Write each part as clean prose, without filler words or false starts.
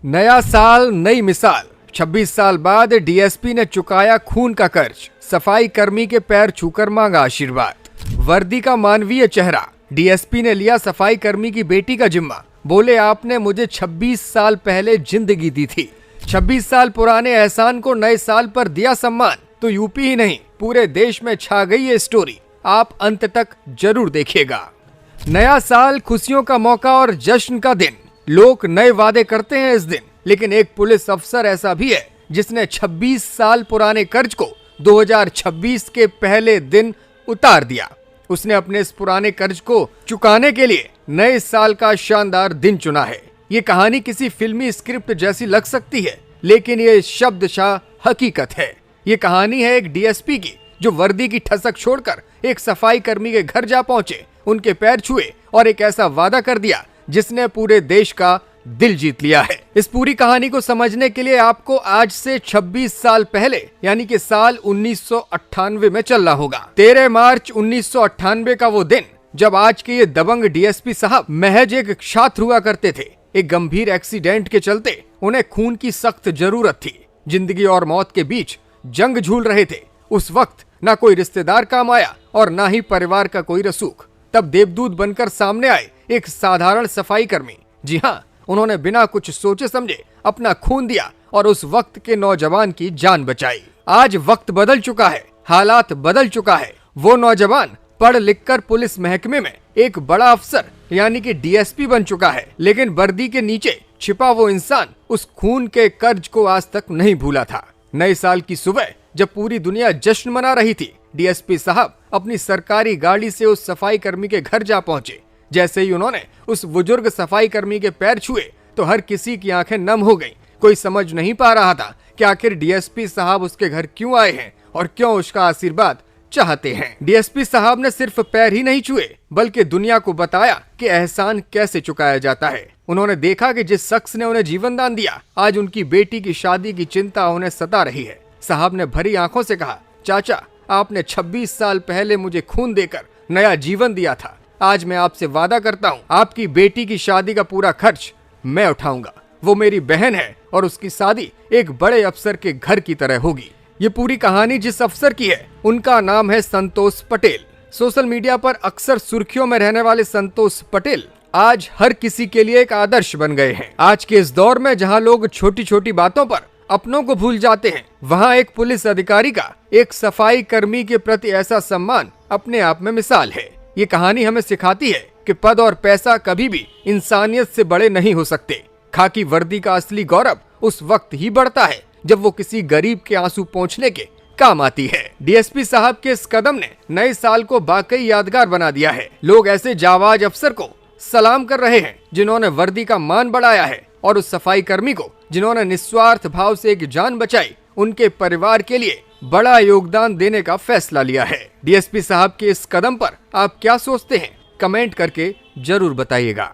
नया साल नई मिसाल। 26 साल बाद डीएसपी ने चुकाया खून का कर्ज, सफाई कर्मी के पैर छूकर मांगा आशीर्वाद। वर्दी का मानवीय चेहरा, डीएसपी ने लिया सफाई कर्मी की बेटी का जिम्मा। बोले, आपने मुझे 26 साल पहले जिंदगी दी थी। 26 साल पुराने एहसान को नए साल पर दिया सम्मान। तो यूपी ही नहीं, पूरे देश में छा गई ये स्टोरी। आप अंत तक जरूर देखिएगा। नया साल, खुशियों का मौका और जश्न का दिन। लोग नए वादे करते हैं इस दिन, लेकिन एक पुलिस अफसर ऐसा भी है जिसने 26 साल पुराने कर्ज को 2026 के पहले दिन उतार दिया। उसने अपने इस पुराने कर्ज को चुकाने के लिए नए साल का शानदार दिन चुना है। ये कहानी किसी फिल्मी स्क्रिप्ट जैसी लग सकती है, लेकिन ये शब्दशः हकीकत है। ये कहानी है एक डीएसपी की, जो वर्दी की ठसक छोड़कर एक सफाई कर्मी के घर जा पहुंचे, उनके पैर छुए और एक ऐसा वादा कर दिया जिसने पूरे देश का दिल जीत लिया है। इस पूरी कहानी को समझने के लिए आपको आज से 26 साल पहले, यानी कि साल 1998 में चलना होगा। 13 मार्च 1998 का वो दिन, जब आज के ये दबंग डीएसपी साहब महज एक छात्र हुआ करते थे। एक गंभीर एक्सीडेंट के चलते उन्हें खून की सख्त जरूरत थी। जिंदगी और मौत के बीच जंग झूल रहे थे। उस वक्त ना कोई रिश्तेदार काम आया और ना ही परिवार का कोई रसूख। तब देवदूत बनकर सामने आए एक साधारण सफाई कर्मी। जी हाँ, उन्होंने बिना कुछ सोचे समझे अपना खून दिया और उस वक्त के नौजवान की जान बचाई। आज वक्त बदल चुका है, हालात बदल चुका है। वो नौजवान पढ़ लिखकर पुलिस महकमे में एक बड़ा अफसर यानी कि डीएसपी बन चुका है, लेकिन वर्दी के नीचे छिपा वो इंसान उस खून के कर्ज को आज तक नहीं भूला था। नए साल की सुबह जब पूरी दुनिया जश्न मना रही थी, डीएसपी साहब अपनी सरकारी गाड़ी से उस सफाई कर्मी के घर जा पहुंचे। जैसे ही उन्होंने उस बुजुर्ग सफाई कर्मी के पैर छुए तो हर किसी की आंखें नम हो गईं। कोई समझ नहीं पा रहा था कि आखिर डीएसपी साहब उसके घर क्यों आए हैं और क्यों उसका आशीर्वाद चाहते हैं। डीएसपी साहब ने सिर्फ पैर ही नहीं छुए, बल्कि दुनिया को बताया कि एहसान कैसे चुकाया जाता है। उन्होंने देखा कि जिस शख्स ने उन्हें जीवन दान दिया, आज उनकी बेटी की शादी की चिंता उन्हें सता रही है। साहब ने भरी आंखों से कहा, चाचा, आपने 26 साल पहले मुझे खून देकर नया जीवन दिया था। आज मैं आपसे वादा करता हूँ, आपकी बेटी की शादी का पूरा खर्च मैं उठाऊंगा। वो मेरी बहन है और उसकी शादी एक बड़े अफसर के घर की तरह होगी। ये पूरी कहानी जिस अफसर की है, उनका नाम है संतोष पटेल। सोशल मीडिया पर अक्सर सुर्खियों में रहने वाले संतोष पटेल आज हर किसी के लिए एक आदर्श बन गए हैं। आज के इस दौर में जहाँ लोग छोटी छोटी बातों पर अपनों को भूल जाते हैं, वहाँ एक पुलिस अधिकारी का एक सफाई कर्मी के प्रति ऐसा सम्मान अपने आप में मिसाल है। ये कहानी हमें सिखाती है कि पद और पैसा कभी भी इंसानियत से बड़े नहीं हो सकते। खाकी वर्दी का असली गौरव उस वक्त ही बढ़ता है जब वो किसी गरीब के आंसू पोंछने के काम आती है। डीएसपी साहब के इस कदम ने नए साल को वाकई यादगार बना दिया है। लोग ऐसे जाबाज अफसर को सलाम कर रहे हैं जिन्होंने वर्दी का मान बढ़ाया है, और उस सफाई कर्मी को जिन्होंने निस्वार्थ भाव से एक जान बचाई, उनके परिवार के लिए बड़ा योगदान देने का फैसला लिया है। डीएसपी साहब के इस कदम पर आप क्या सोचते हैं? कमेंट करके जरूर बताइएगा।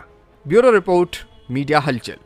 ब्यूरो रिपोर्ट, मीडिया हलचल।